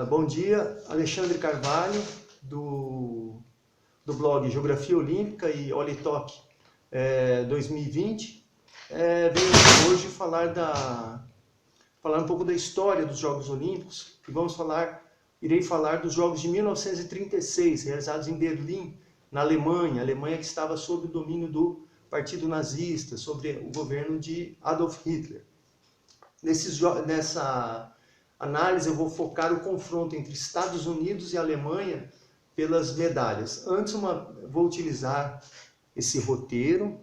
Bom dia, Alexandre Carvalho, do blog Geografia Olímpica e Olitok 2020. Venho hoje falar um pouco da história dos Jogos Olímpicos e irei falar dos Jogos de 1936, realizados em Berlim, na Alemanha que estava sob o domínio do Partido Nazista, sobre o governo de Adolf Hitler. Nessa análise eu vou focar o confronto entre Estados Unidos e Alemanha pelas medalhas. Antes vou utilizar esse roteiro,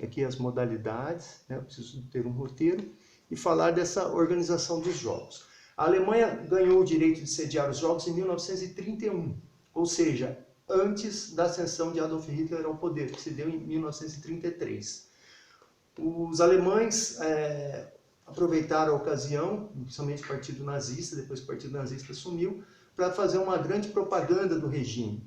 aqui as modalidades, né? Eu preciso ter um roteiro, e falar dessa organização dos Jogos. A Alemanha ganhou o direito de sediar os Jogos em 1931, ou seja, antes da ascensão de Adolf Hitler ao poder, que se deu em 1933. Os alemães aproveitaram a ocasião, principalmente o Partido Nazista, depois que o Partido Nazista sumiu, para fazer uma grande propaganda do regime.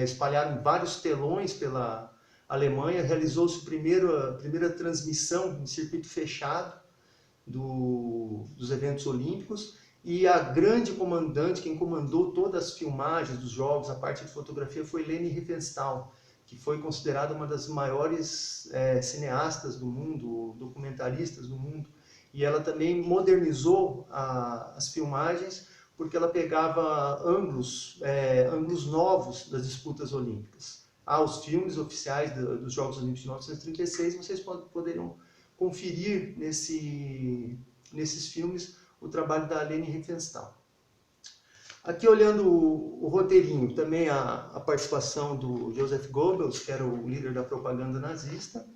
Espalharam vários telões pela Alemanha, realizou-se a primeira transmissão em circuito fechado dos eventos olímpicos, e a grande comandante, quem comandou todas as filmagens dos Jogos, a parte de fotografia, foi Leni Riefenstahl, que foi considerada uma das maiores cineastas do mundo, documentaristas do mundo, e ela também modernizou as filmagens, porque ela pegava ângulos novos das disputas olímpicas. Os filmes oficiais dos Jogos Olímpicos de 1936, vocês poderiam conferir nesses filmes o trabalho da Leni Riefenstahl. Aqui olhando o roteirinho, também a participação do Joseph Goebbels, que era o líder da propaganda nazista,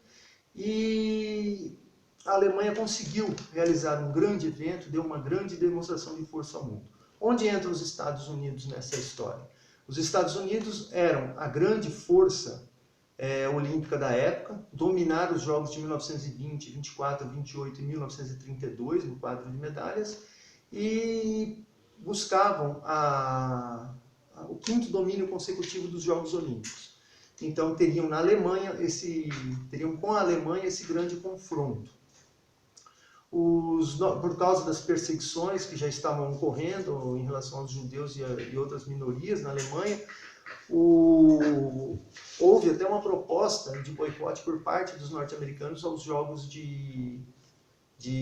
e a Alemanha conseguiu realizar um grande evento, deu uma grande demonstração de força ao mundo. Onde entram os Estados Unidos nessa história? Os Estados Unidos eram a grande força olímpica da época, dominaram os Jogos de 1920, 24, 28 e 1932 no quadro de medalhas, e buscavam o quinto domínio consecutivo dos Jogos Olímpicos. Então teriam com a Alemanha esse grande confronto. Por causa das perseguições que já estavam ocorrendo em relação aos judeus e outras minorias na Alemanha, houve até uma proposta de boicote por parte dos norte-americanos aos Jogos de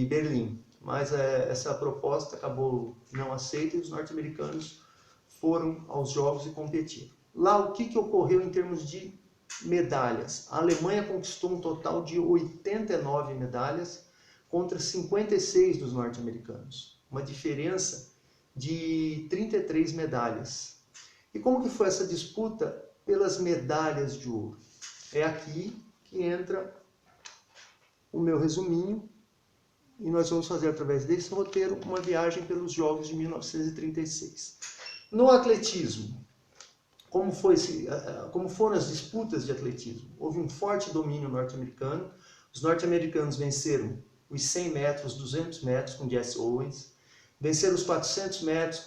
Berlim. Mas essa proposta acabou não aceita e os norte-americanos foram aos Jogos e competiram. Lá, o que ocorreu em termos de medalhas? A Alemanha conquistou um total de 89 medalhas contra 56 dos norte-americanos. Uma diferença de 33 medalhas. E como que foi essa disputa pelas medalhas de ouro? É aqui que entra o meu resuminho, e nós vamos fazer, através desse roteiro, uma viagem pelos Jogos de 1936. No atletismo, como foram as disputas de atletismo? Houve um forte domínio norte-americano. Os norte-americanos venceram os 100 metros, 200 metros com Jesse Owens, venceram os 400 metros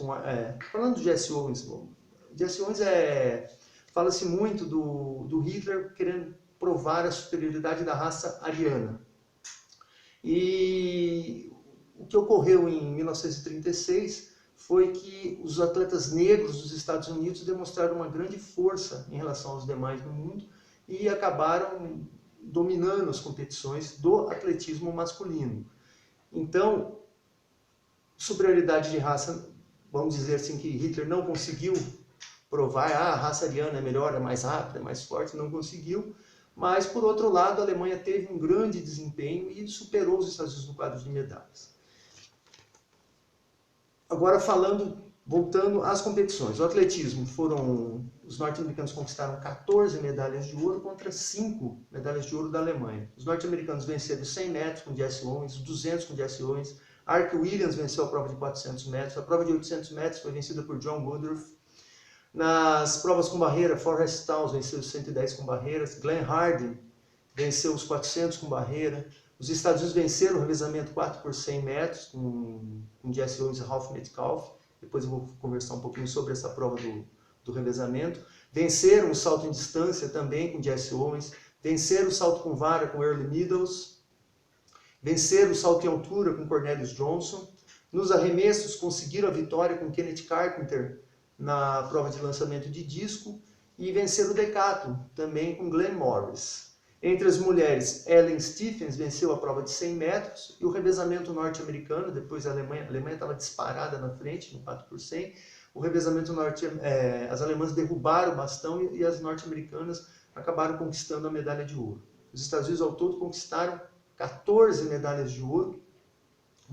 falando do Jesse Owens, fala-se muito do Hitler querendo provar a superioridade da raça ariana. E o que ocorreu em 1936 foi que os atletas negros dos Estados Unidos demonstraram uma grande força em relação aos demais no mundo e acabaram dominando as competições do atletismo masculino. Então, superioridade de raça, vamos dizer assim, que Hitler não conseguiu provar, a raça ariana é melhor, é mais rápida, é mais forte, não conseguiu. Mas, por outro lado, a Alemanha teve um grande desempenho e superou os Estados Unidos no quadro de medalhas. Agora, voltando às competições. O atletismo os norte-americanos conquistaram 14 medalhas de ouro contra 5 medalhas de ouro da Alemanha. Os norte-americanos venceram 100 metros com Jesse Owens, 200 com Jesse Owens, Ark Williams venceu a prova de 400 metros, a prova de 800 metros foi vencida por John Woodruff. Nas provas com barreira, Forrest Towns venceu os 110 com barreiras, Glenn Harding venceu os 400 com barreira, os Estados Unidos venceram o revezamento 4 por 100 metros com Jesse Owens e Ralph Metcalfe, depois eu vou conversar um pouquinho sobre essa prova do revezamento, venceram o salto em distância também com Jesse Owens, venceram o salto com vara com Earl Meadows, venceram o salto em altura com Cornelius Johnson, Nos arremessos, conseguiram a vitória com Kenneth Carpenter na prova de lançamento de disco e venceram o decathlon, também com Glenn Morris. Entre as mulheres, Ellen Stephens venceu a prova de 100 metros e o revezamento norte-americano, depois a Alemanha estava disparada na frente, no 4 por 100, o revezamento as alemãs derrubaram o bastão e as norte-americanas acabaram conquistando a medalha de ouro. Os Estados Unidos ao todo conquistaram 14 medalhas de ouro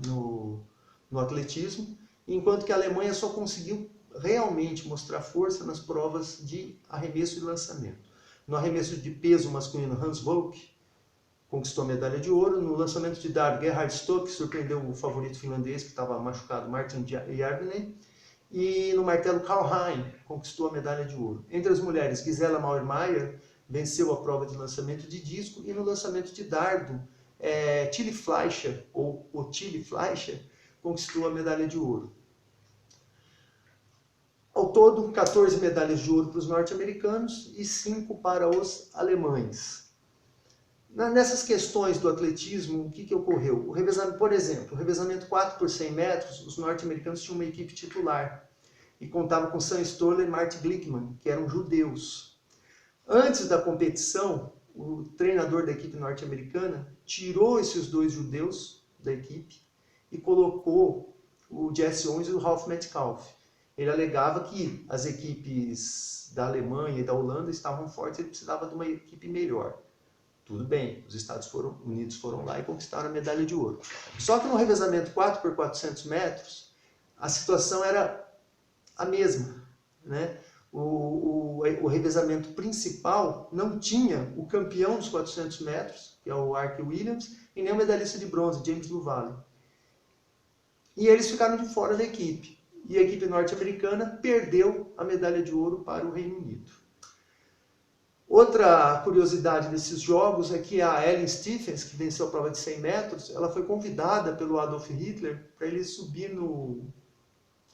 no atletismo, enquanto que a Alemanha só conseguiu realmente mostrar força nas provas de arremesso e lançamento. No arremesso de peso masculino, Hans Volk conquistou a medalha de ouro. No lançamento de dardo, Gerhard Stock surpreendeu o favorito finlandês, que estava machucado, Martin Järvinen. E no martelo, Karl Hein conquistou a medalha de ouro. Entre as mulheres, Gisela Mauermeier venceu a prova de lançamento de disco. E no lançamento de dardo, Tilly Fleischer, ou Ottilie Fleischer, conquistou a medalha de ouro. Ao todo, 14 medalhas de ouro para os norte-americanos e 5 para os alemães. Nessas questões do atletismo, o que ocorreu? Por exemplo, o revezamento 4 por 100 metros, os norte-americanos tinham uma equipe titular e contava com Sam Stoller e Mart Glickman, que eram judeus. Antes da competição, o treinador da equipe norte-americana tirou esses dois judeus da equipe e colocou o Jesse Owens e o Ralph Metcalfe. Ele alegava que as equipes da Alemanha e da Holanda estavam fortes, ele precisava de uma equipe melhor. Tudo bem, os Estados Unidos foram lá e conquistaram a medalha de ouro. Só que no revezamento 4 por 400 metros, a situação era a mesma, né? O revezamento principal não tinha o campeão dos 400 metros, que é o Ark Williams, e nem o medalhista de bronze, James Luvalle. E eles ficaram de fora da equipe. E a equipe norte-americana perdeu a medalha de ouro para o Reino Unido. Outra curiosidade desses jogos é que a Ellen Stephens, que venceu a prova de 100 metros, ela foi convidada pelo Adolf Hitler para ele subir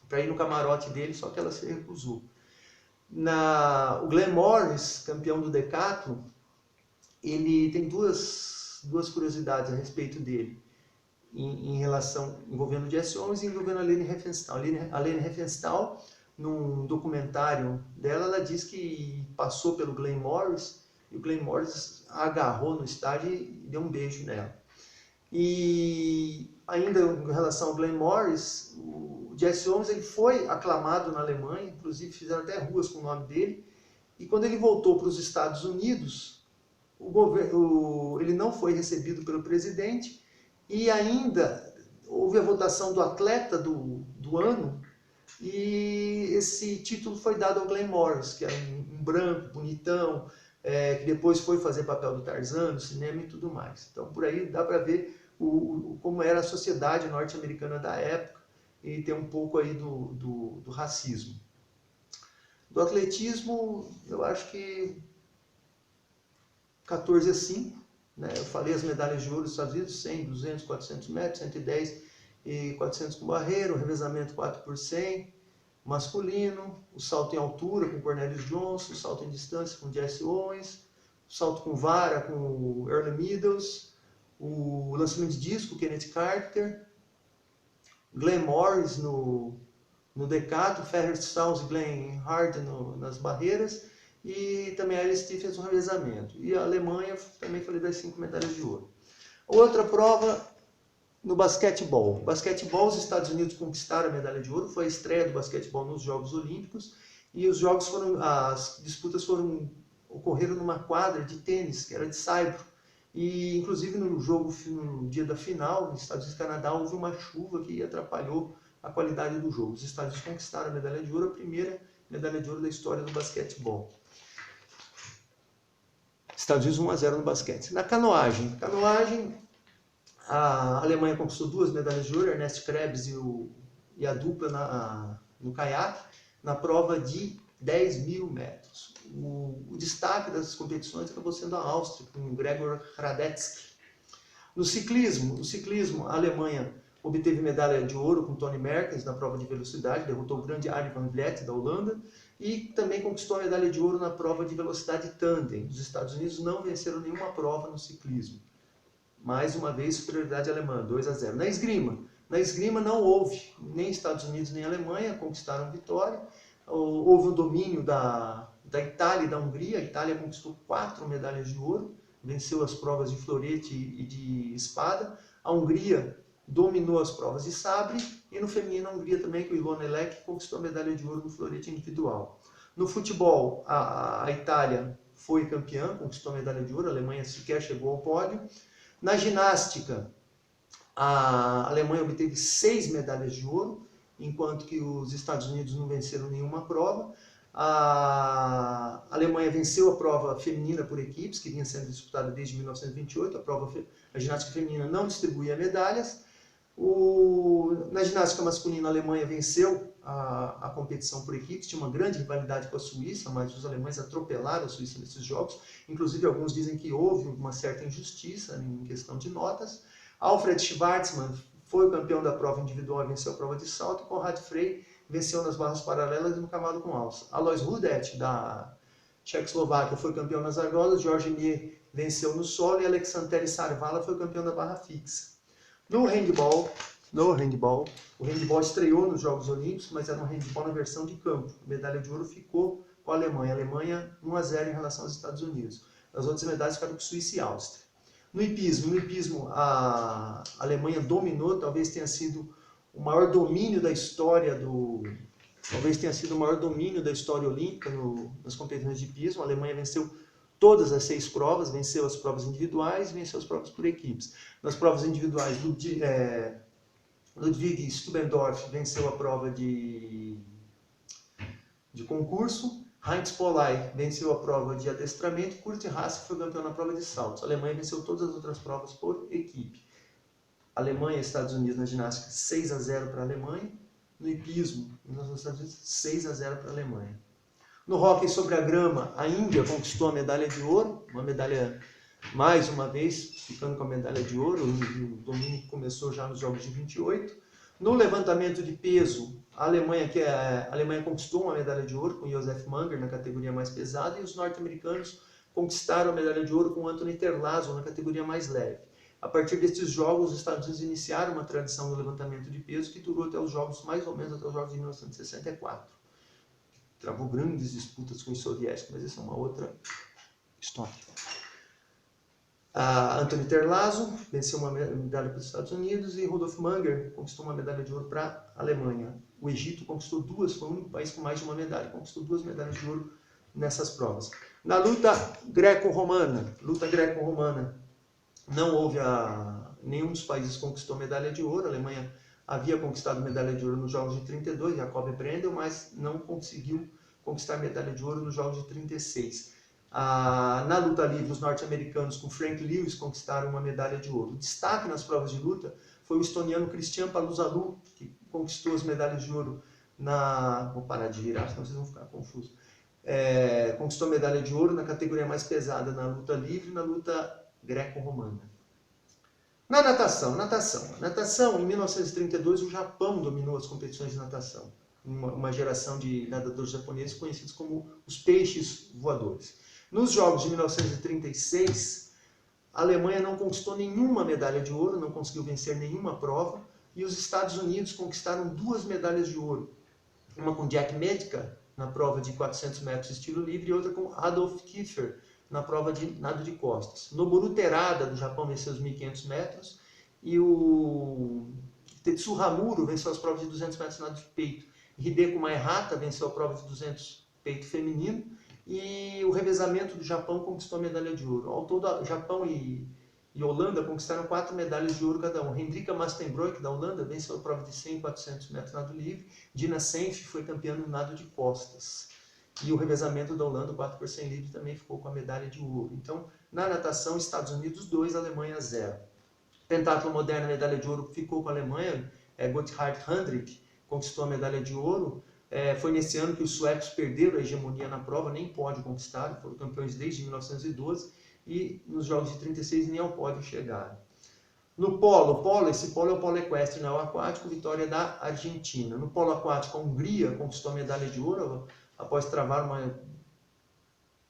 para ir no camarote dele, só que ela se recusou. O Glenn Morris, campeão do decathlon, ele tem duas curiosidades a respeito dele, em relação, envolvendo o Jesse Owens e envolvendo a Lene Riefenstahl. A Lene Riefenstahl, num documentário dela, ela diz que passou pelo Glenn Morris, e o Glenn Morris a agarrou no estádio e deu um beijo nela. E ainda em relação ao Glenn Morris, o Jesse Owens ele foi aclamado na Alemanha, inclusive fizeram até ruas com o nome dele, e quando ele voltou para os Estados Unidos, ele não foi recebido pelo presidente, e ainda houve a votação do atleta do ano, e esse título foi dado ao Glenn Morris, que era um branco, bonitão, que depois foi fazer papel do Tarzan no cinema e tudo mais. Então por aí dá para ver como era a sociedade norte-americana da época, e tem um pouco aí do racismo. Do atletismo, eu acho que 14-5. Né? Eu falei as medalhas de ouro dos Estados Unidos, 100, 200, 400 metros, 110 e 400 com barreira, o revezamento 4 por 100 masculino, o salto em altura com Cornelius Johnson, o salto em distância com Jesse Owens, o salto com vara com o Earl Meadows, o lançamento de disco, Kenneth Carpenter, Glenn Morris no decathlon, Ferrer Sounds e Glenn Hardy nas barreiras, e também a Ellen Stephens no revezamento. E a Alemanha, também falei das 5 medalhas de ouro. Outra prova no basquetebol. Basquetebol, os Estados Unidos conquistaram a medalha de ouro, foi a estreia do basquetebol nos Jogos Olímpicos, e as disputas ocorreram numa quadra de tênis, que era de saibro. E inclusive no dia da final, nos Estados Unidos e Canadá, houve uma chuva que atrapalhou a qualidade do jogo. Os Estados Unidos conquistaram a medalha de ouro, a primeira medalha de ouro da história do basquetebol. Estados Unidos 1-0 no basquete. Na canoagem, a Alemanha conquistou 2 medalhas de ouro, Ernest Krebs e a dupla no caiaque, na prova de 10.000 metros. O destaque das competições acabou sendo a Áustria, com Gregor Radetzky. No ciclismo, a Alemanha obteve medalha de ouro com Tony Merkens na prova de velocidade, derrotou o grande Arjen van Vleet da Holanda, e também conquistou a medalha de ouro na prova de velocidade tandem. Os Estados Unidos não venceram nenhuma prova no ciclismo. Mais uma vez, superioridade alemã, 2-0. Na Na esgrima não houve, nem Estados Unidos nem Alemanha conquistaram vitória. Houve o domínio da Itália e da Hungria. A Itália conquistou 4 medalhas de ouro, venceu as provas de florete e de espada. A Hungria dominou as provas de sabre, e no feminino a Hungria também, com o Ilona Elek, conquistou a medalha de ouro no florete individual. No futebol, a Itália foi campeã, conquistou a medalha de ouro, a Alemanha sequer chegou ao pódio. Na ginástica, a Alemanha obteve 6 medalhas de ouro, enquanto que os Estados Unidos não venceram nenhuma prova. A Alemanha venceu a prova feminina por equipes, que vinha sendo disputada desde 1928. A ginástica feminina não distribuía medalhas. Na ginástica masculina, a Alemanha venceu a competição por equipes, tinha uma grande rivalidade com a Suíça, mas os alemães atropelaram a Suíça nesses jogos. Inclusive, alguns dizem que houve uma certa injustiça em questão de notas. Alfred Schwarzmann foi o campeão da prova individual e venceu a prova de salto. Conrad Frey venceu nas barras paralelas e no cavalo com alça. Alois Rudet, da Tchecoslováquia, foi campeão nas argolas. Georges Nier venceu no solo e Alexander Sarvala foi campeão da barra fixa. No handball, o handball estreou nos Jogos Olímpicos, mas era um handball na versão de campo. A medalha de ouro ficou com a Alemanha. A Alemanha 1-0 em relação aos Estados Unidos. As outras medalhas ficaram com Suíça e Áustria. No hipismo, a Alemanha dominou, talvez tenha sido o maior domínio da história olímpica nas competições de hipismo. A Alemanha venceu todas as 6 provas, venceu as provas individuais, venceu as provas por equipes. Nas provas individuais, Ludwig Stubendorf venceu a prova de concurso. Heinz Polay venceu a prova de adestramento. Kurt Hasse foi campeão na prova de saltos. A Alemanha venceu todas as outras provas por equipe. Alemanha e Estados Unidos na ginástica, 6-0 para a Alemanha. No hipismo, nos Estados Unidos, 6-0 para a Alemanha. No hóquei sobre a grama, a Índia conquistou a medalha de ouro, uma medalha, mais uma vez, ficando com a medalha de ouro. O domínio começou já nos Jogos de 28. No levantamento de peso, a Alemanha conquistou uma medalha de ouro com Josef Manger na categoria mais pesada, e os norte-americanos conquistaram a medalha de ouro com Anthony Terlazo na categoria mais leve. A partir desses jogos, os Estados Unidos iniciaram uma tradição no levantamento de peso que durou até os jogos, mais ou menos até os Jogos de 1964. Travou grandes disputas com os soviéticos, mas essa é uma outra história. Anthony Terlazo venceu uma medalha para os Estados Unidos e Rudolf Manger conquistou uma medalha de ouro para a Alemanha. O Egito conquistou 2, foi o único país com mais de uma medalha, conquistou 2 medalhas de ouro nessas provas. Na luta greco-romana, não houve nenhum dos países conquistou medalha de ouro. A Alemanha havia conquistado medalha de ouro nos Jogos de 32, Jacob Brendel, mas não conseguiu conquistar medalha de ouro nos Jogos de 36. Na luta livre, os norte-americanos com Frank Lewis conquistaram uma medalha de ouro. O destaque nas provas de luta foi o estoniano Cristian Paluzalu, que conquistou as medalhas de ouro Vou parar de virar, senão vocês vão ficar confusos. Conquistou a medalha de ouro na categoria mais pesada, na luta livre e na luta greco-romana. Na natação, em 1932, o Japão dominou as competições de natação. Uma geração de nadadores japoneses conhecidos como os peixes voadores. Nos Jogos de 1936, a Alemanha não conquistou nenhuma medalha de ouro, não conseguiu vencer nenhuma prova, e os Estados Unidos conquistaram 2 medalhas de ouro. Uma com Jack Medica, na prova de 400 metros estilo livre, e outra com Adolf Kiefer, na prova de nado de costas. Noboru Terada, do Japão, venceu os 1.500 metros, e o Tetsu Hamuro venceu as provas de 200 metros nado de peito. Hideko Maehata venceu a prova de 200 peito feminino, e o revezamento do Japão conquistou a medalha de ouro. Ao todo, Japão e Holanda conquistaram 4 medalhas de ouro cada um. Hendrika Mastenbroek, da Holanda, venceu a prova de 100 e 400 metros nado livre. Dina Senf foi campeã no nado de costas. E o revezamento da Holanda, 4 por 100 livre, também ficou com a medalha de ouro. Então, na natação, Estados Unidos 2, Alemanha 0. Pentatlo moderno, a medalha de ouro ficou com a Alemanha. Gotthard Hendrick conquistou a medalha de ouro. Foi nesse ano que os suecos perderam a hegemonia na prova, nem pódio conquistaram, foram campeões desde 1912, e nos Jogos de 36 nem ao pódio chegaram. No esse polo é o polo equestre, não é o aquático, vitória da Argentina. No polo aquático, a Hungria conquistou a medalha de ouro após travar uma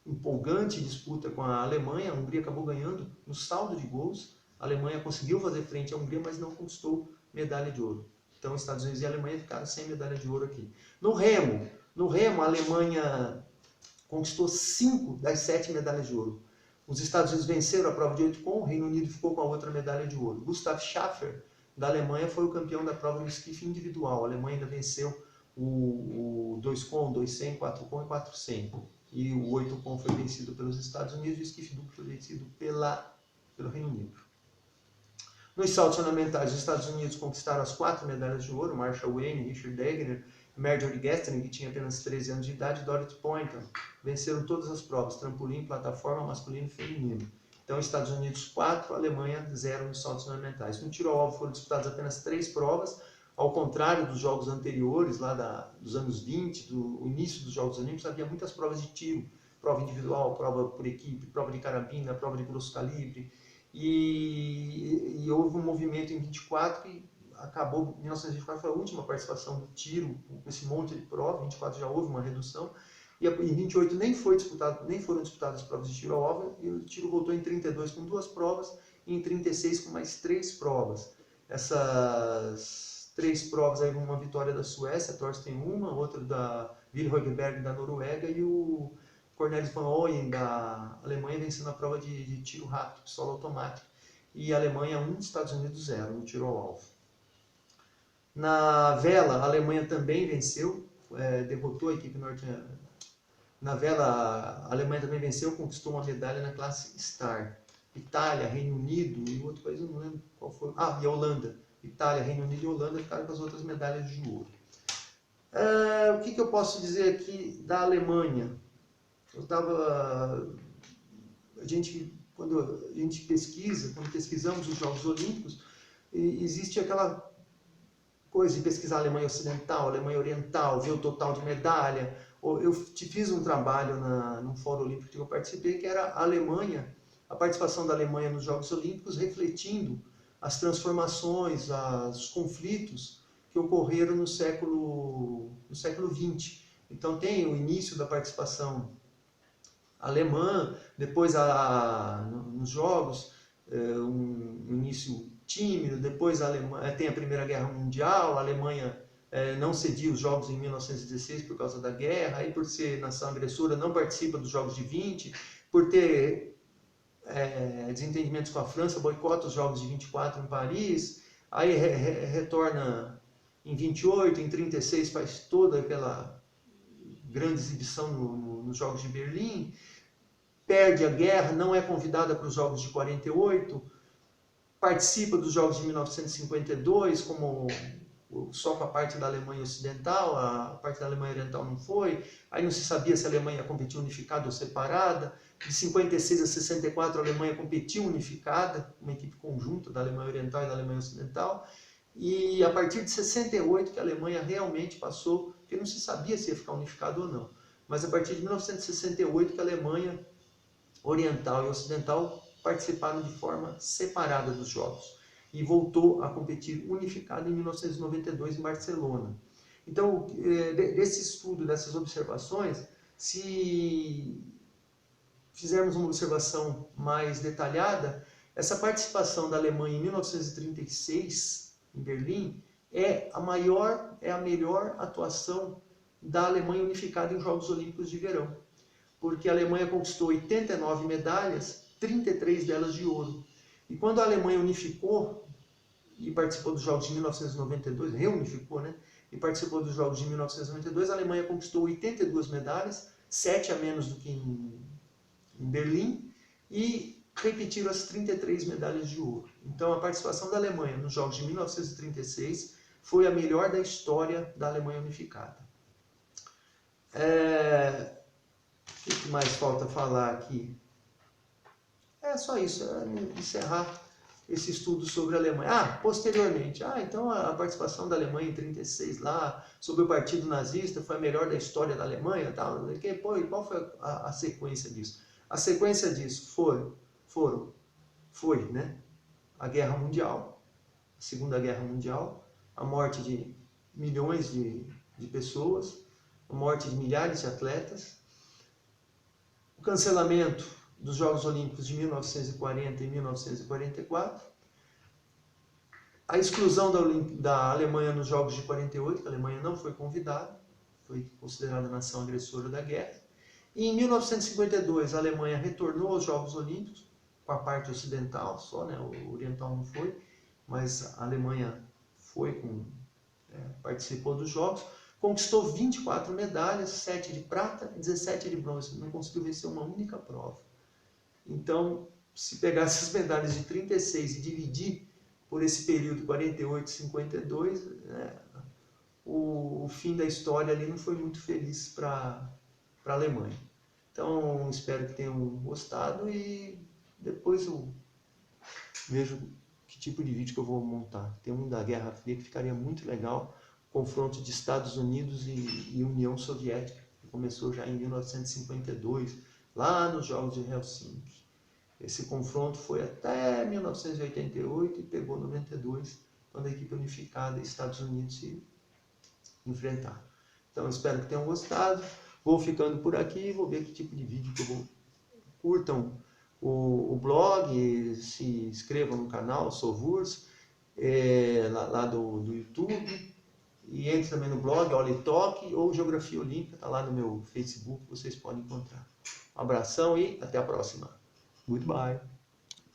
empolgante disputa com a Alemanha. A Hungria acabou ganhando no saldo de gols. A Alemanha conseguiu fazer frente à Hungria, mas não conquistou medalha de ouro. Então, Estados Unidos e Alemanha ficaram sem medalha de ouro aqui. No remo, a Alemanha conquistou 5 das 7 medalhas de ouro. Os Estados Unidos venceram a prova de 8 com, o Reino Unido ficou com a outra medalha de ouro. Gustav Schaffer, da Alemanha, foi o campeão da prova no esquife individual. A Alemanha ainda venceu o 2 com, 2 100, 4 com e 4 100. E o 8 com foi vencido pelos Estados Unidos e o esquife duplo foi vencido pelo Reino Unido. Nos saltos ornamentais, os Estados Unidos conquistaram as 4 medalhas de ouro. Marshall Wayne, Richard Degner, Marjorie Gastrin, que tinha apenas 13 anos de idade, e Dorothy Poynton. Venceram todas as provas, trampolim, plataforma, masculino e feminino. Então, Estados Unidos 4, Alemanha 0 nos saltos ornamentais. No tiro ao alvo foram disputadas apenas 3 provas, ao contrário dos jogos anteriores, lá dos anos 20, do início dos Jogos Olímpicos, havia muitas provas de tiro. Prova individual, prova por equipe, prova de carabina, prova de grosso calibre. E houve um movimento em 24 que acabou, 1924 foi a última participação do tiro, com esse monte de prova, 24 já houve uma redução, e em 28 nem foram disputadas provas de tiro ao alvo, e o tiro voltou em 32 com 2 provas, e em 36 com mais 3 provas. Essas 3 provas aí, uma vitória da Suécia, Thorsten uma, outra da Willy Høgberg da Noruega, e o Cornelis van Ooyen da Alemanha vencendo a prova de tiro rápido, solo automático. E a Alemanha 1, Estados Unidos 0 no tiro ao alvo. Na vela, a Alemanha também venceu, derrotou a equipe norte-americana. Na vela, a Alemanha também venceu, conquistou uma medalha na classe Star. Itália, Reino Unido e outro país, eu não lembro qual foi. E a Holanda. Itália, Reino Unido e Holanda ficaram com as outras medalhas de ouro. O que eu posso dizer aqui da Alemanha? Quando a gente pesquisa, quando pesquisamos os Jogos Olímpicos, existe aquela coisa de pesquisar a Alemanha Ocidental, a Alemanha Oriental, ver o total de medalha. Eu fiz um trabalho num fórum olímpico que eu participei, que era a participação da Alemanha nos Jogos Olímpicos, refletindo as transformações, os conflitos que ocorreram no século XX. Então tem o início da participação alemã, depois nos Jogos, um início tímido, depois tem a Primeira Guerra Mundial, a Alemanha não cedia os Jogos em 1916 por causa da guerra, aí por ser nação agressora não participa dos Jogos de 20, por ter desentendimentos com a França, boicota os Jogos de 24 em Paris, aí retorna em 28, em 36 faz toda aquela grande exibição nos Jogos de Berlim, perde a guerra, não é convidada para os Jogos de 48, participa dos Jogos de 1952, só com a parte da Alemanha Ocidental, a parte da Alemanha Oriental não foi, aí não se sabia se a Alemanha ia competir unificada ou separada. De 56 a 64 a Alemanha competiu unificada, uma equipe conjunta da Alemanha Oriental e da Alemanha Ocidental, e a partir de 68 que a Alemanha realmente passou, porque não se sabia se ia ficar unificado ou não, mas a partir de 1968 que a Alemanha Oriental e Ocidental participaram de forma separada dos Jogos e voltou a competir unificada em 1992 em Barcelona. Então, desse estudo, dessas observações, se fizermos uma observação mais detalhada, essa participação da Alemanha em 1936, em Berlim, é a melhor atuação da Alemanha unificada em Jogos Olímpicos de Verão. Porque a Alemanha conquistou 89 medalhas, 33 delas de ouro. E quando a Alemanha unificou e participou dos Jogos de 1992, reunificou, né? E participou dos Jogos de 1992, a Alemanha conquistou 82 medalhas, 7 a menos do que em Berlim, e repetiram as 33 medalhas de ouro. Então a participação da Alemanha nos Jogos de 1936 foi a melhor da história da Alemanha unificada. O que mais falta falar aqui? É só isso, encerrar esse estudo sobre a Alemanha. Posteriormente, então a participação da Alemanha em 36 lá, sobre o Partido Nazista, foi a melhor da história da Alemanha, tal. Qual foi a sequência disso? A sequência disso foi, né, a Guerra Mundial, a Segunda Guerra Mundial, a morte de milhões de pessoas, a morte de milhares de atletas, o cancelamento dos Jogos Olímpicos de 1940 e 1944, A exclusão da Alemanha nos Jogos de 48, a Alemanha não foi convidada, foi considerada nação agressora da guerra. E em 1952, a Alemanha retornou aos Jogos Olímpicos, com a parte ocidental só, né? O oriental não foi, mas a Alemanha foi participou dos Jogos, conquistou 24 medalhas, 7 de prata e 17 de bronze, não conseguiu vencer uma única prova. Então, se pegar essas medalhas de 36 e dividir por esse período 48 e 52, né, o fim da história ali não foi muito feliz para a Alemanha. Então, espero que tenham gostado e depois eu vejo que tipo de vídeo que eu vou montar. Tem um da Guerra Fria que ficaria muito legal, confronto de Estados Unidos e União Soviética, que começou já em 1952, lá nos Jogos de Helsinki. Esse confronto foi até 1988 e pegou 92, quando a equipe unificada e Estados Unidos se enfrentaram. Então, espero que tenham gostado. Vou ficando por aqui, vou ver que tipo de vídeo que eu vou. Curtam o blog, se inscrevam no canal, Sovurs, lá do YouTube. E entre também no blog, Olitoque ou Geografia Olímpica, está lá no meu Facebook, vocês podem encontrar. Um abração e até a próxima. Goodbye.